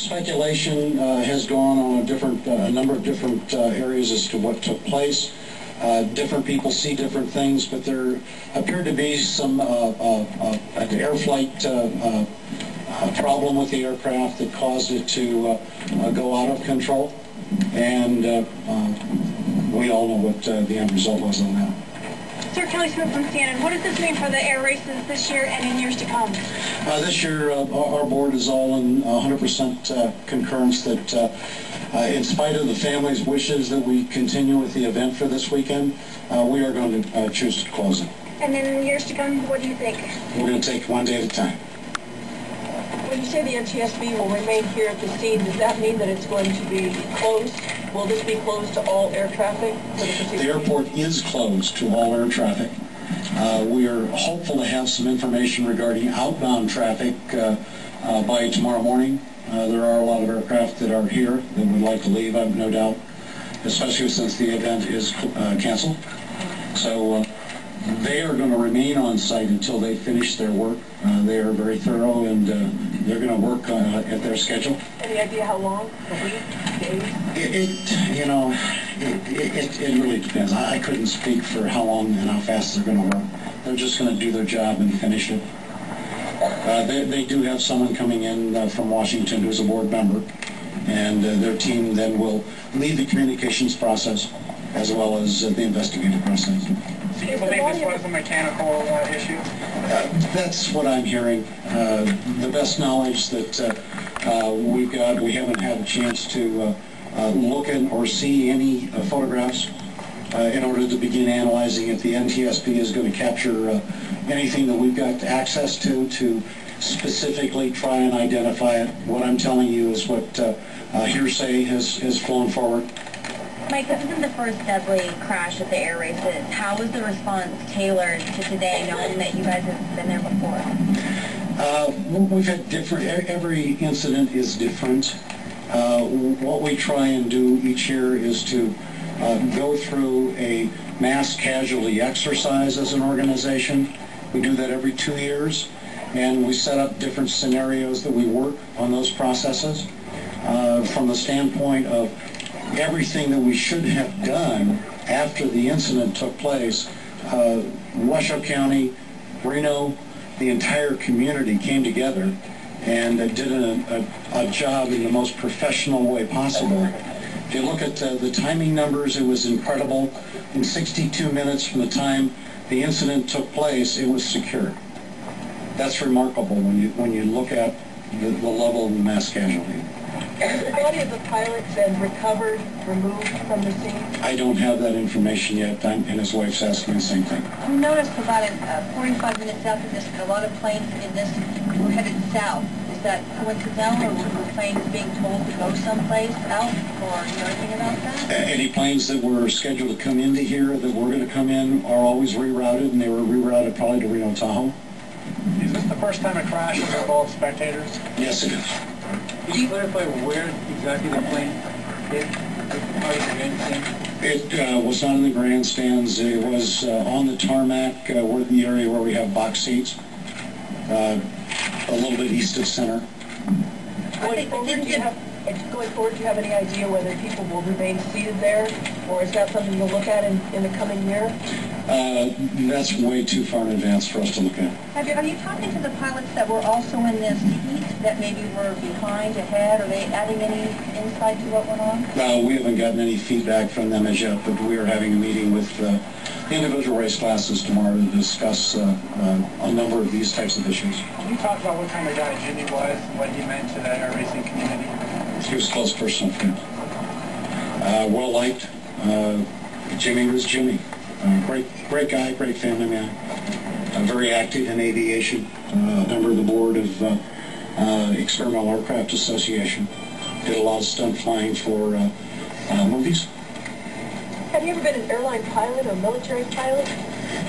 Speculation has gone on a number of different areas as to what took place. Different people see different things, but there appeared to be some an air flight problem with the aircraft that caused it to go out of control, and we all know what the end result was on that. Sir, Kelly Smith from CNN, what does this mean for the air races this year and in years to come? This year, our board is all in 100% concurrence that in spite of the family's wishes that we continue with the event for this weekend, we are going to choose to close it. And then in years to come, what do you think? We're going to take one day at a time. When you say the NTSB will remain here at the scene, does that mean that it's going to be closed? Will this be closed to all air traffic? The airport is closed to all air traffic. We are hopeful to have some information regarding outbound traffic by tomorrow morning. There are a lot of aircraft that are here that would like to leave, I have no doubt, especially since the event is canceled. So they are going to remain on site until they finish their work. They are very thorough, and they're going to work at their schedule. Any idea how long? A week? Days? It really depends. I couldn't speak for how long and how fast they're going to work. They're just going to do their job and finish it. They do have someone coming in from Washington who's a board member, and their team then will lead the communications process as well as the investigative process. So you believe this was a mechanical issue? That's what I'm hearing. The best knowledge that we've got, we haven't had a chance to look at or see any photographs in order to begin analyzing it. The NTSB is going to capture anything that we've got access to specifically try and identify it. What I'm telling you is what hearsay has flown forward. Mike, this isn't the first deadly crash at the air races. How was the response tailored to today, knowing that you guys have been there before? We've had different, every incident is different. What we try and do each year is to go through a mass casualty exercise as an organization. We do that every 2 years, and we set up different scenarios that we work on those processes. From the standpoint of everything that we should have done after the incident took place, Washoe County, Reno, the entire community came together and did a job in the most professional way possible. If you look at the timing numbers, it was incredible. In 62 minutes from the time the incident took place, it was secured. That's remarkable when you look at the level of the mass casualty. Has the body of the pilot been recovered, removed from the scene? I don't have that information yet, and his wife's asking the same thing. We noticed about 45 minutes after this, a lot of planes in this were headed south. Is that coincidental, or were planes being told to go someplace else, or do you know anything about that? Any planes that were scheduled to come into here that were going to come in are always rerouted, and they were rerouted probably to Reno Tahoe. Is this the first time a crash has involved spectators? Yes, it is. Can you clarify where exactly the plane hit? It was not in the grandstands. It was on the tarmac, where the area where we have box seats, a little bit east of center. Going forward, do you have any idea whether people will remain seated there, or is that something you'll look at in the coming year? That's way too far in advance for us to look at. Are you talking to the pilots that were also in this seat that maybe were behind, ahead? Are they adding any insight to what went on? We haven't gotten any feedback from them as yet, but we are having a meeting with individual race classes tomorrow to discuss a number of these types of issues. Can you talk about what kind of guy Jimmy was, what he meant to the air racing community? He was a close personal friend. Well liked. Jimmy was Jimmy. Great guy, great family man. Very active in aviation. Member of the board of Experimental Aircraft Association. Did a lot of stunt flying for movies. Have you ever been an airline pilot or military pilot?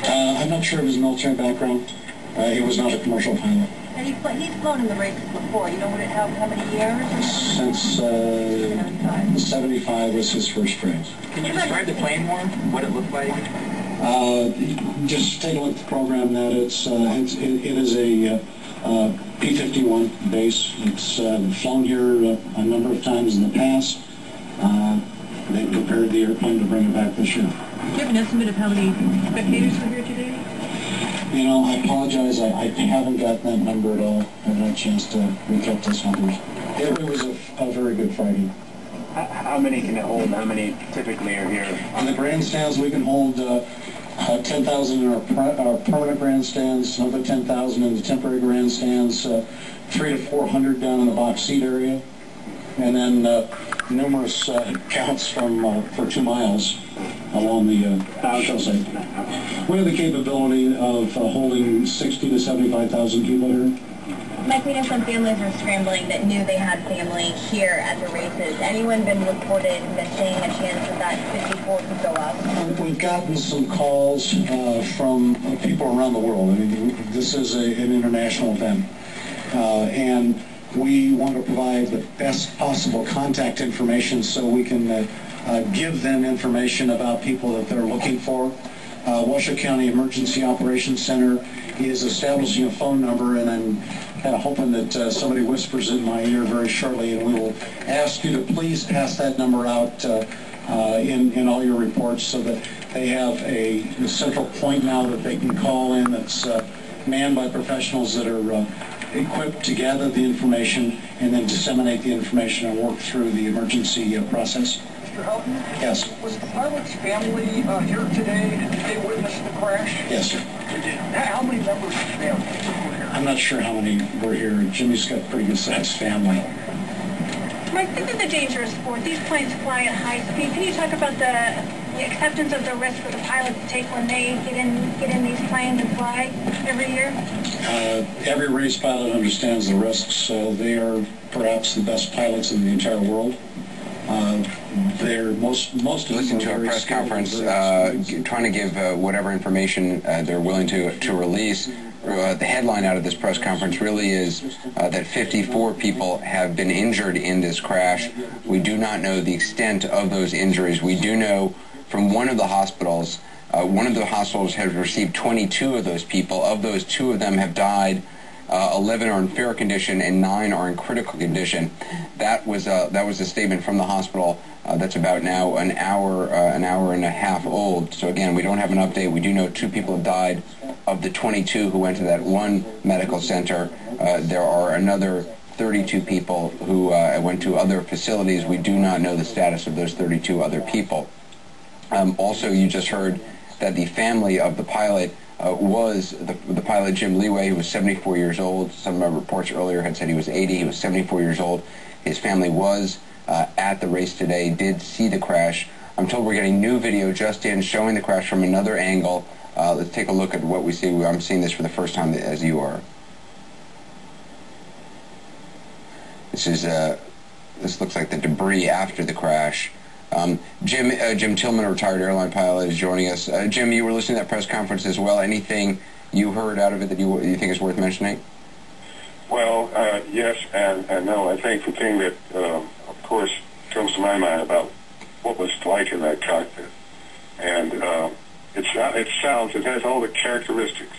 I'm not sure of his military background. He was not a commercial pilot. And he's flown in the races before. You know how many years? Since 75 was his first race. Can you describe the plane more? What it looked like? Just take a look at the program. That it is a P-51 base. It's flown here a number of times in the past. They prepared the airplane to bring it back this year. Do you have an estimate of how many spectators were here today? You know, I apologize. I haven't gotten that number at all. I haven't had a chance to look up those numbers. It was a very good Friday. How many can it hold? How many typically are here? On the grandstands, we can hold 10,000 in our permanent grandstands, another 10,000 in the temporary grandstands, 300 to 400 down in the box seat area, and then numerous counts for 2 miles along the show site. We have the capability of holding 60 to 75,000 people here. Mike, we know some families were scrambling that knew they had family here at the races. Anyone been reported missing? A chance that 54 could go up? We've gotten some calls from people around the world. I mean, this is an international event, and we want to provide the best possible contact information so we can give them information about people that they're looking for. Washoe County Emergency Operations Center is establishing a phone number, and I'm kind of hoping that somebody whispers in my ear very shortly, and we will ask you to please pass that number out in all your reports so that they have a central point now that they can call in that's manned by professionals that are equipped to gather the information and then disseminate the information and work through the emergency process. Mr. Houghton? Yes. Was the pilot's family here today? Did they witness the crash? Yes, sir. How many members of the family were here? I'm not sure how many were here. Jimmy's got a pretty good sized family. Mike, this is a dangerous sport. These planes fly at high speed. Can you talk about the acceptance of the risk for the pilots to take when they get in these planes and fly every year? Every race pilot understands the risks. They are perhaps the best pilots in the entire world. They're most of Listen to a press conference trying to give whatever information they're willing to release. The headline out of this press conference really is that 54 people have been injured in this crash. We do not know the extent of those injuries. We do know from one of the hospitals has received 22 of those people. Of those, 2 of them have died. 11 are in fair condition and 9 are in critical condition. That was a statement from the hospital that's about now an hour and a half old. So again, we don't have an update. We do know 2 people have died. Of the 22 who went to that one medical center, there are another 32 people who went to other facilities. We do not know the status of those 32 other people. Also, you just heard that the family of the pilot was the pilot Jim Leeway, who was 74 years old. Some of my reports earlier had said he was 80. He was 74 years old. His family was at the race today, did see the crash. I'm told we're getting new video just in showing the crash from another angle. Let's take a look at what we see. I'm seeing this for the first time as you are. This looks like the debris after the crash. Jim Tillman, a retired airline pilot, is joining us. Jim, you were listening to that press conference as well. Anything you heard out of it that you think is worth mentioning? Well, yes and no. I think the thing that, of course, comes to my mind about what was like in that cockpit, and it has all the characteristics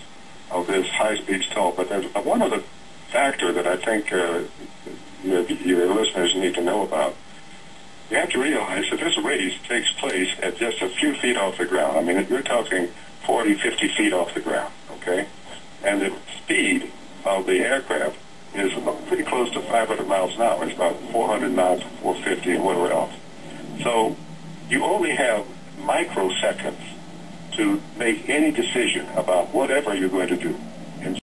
of this high-speed stall. But there's one other factor that I think your listeners need to know about. You have to realize that this race takes place at just a few feet off the ground. I mean, you're talking 40, 50 feet off the ground, okay? And the speed of the aircraft is pretty close to 500 miles an hour. It's about 400 knots, 450, and whatever else. So you only have microseconds to make any decision about whatever you're going to do.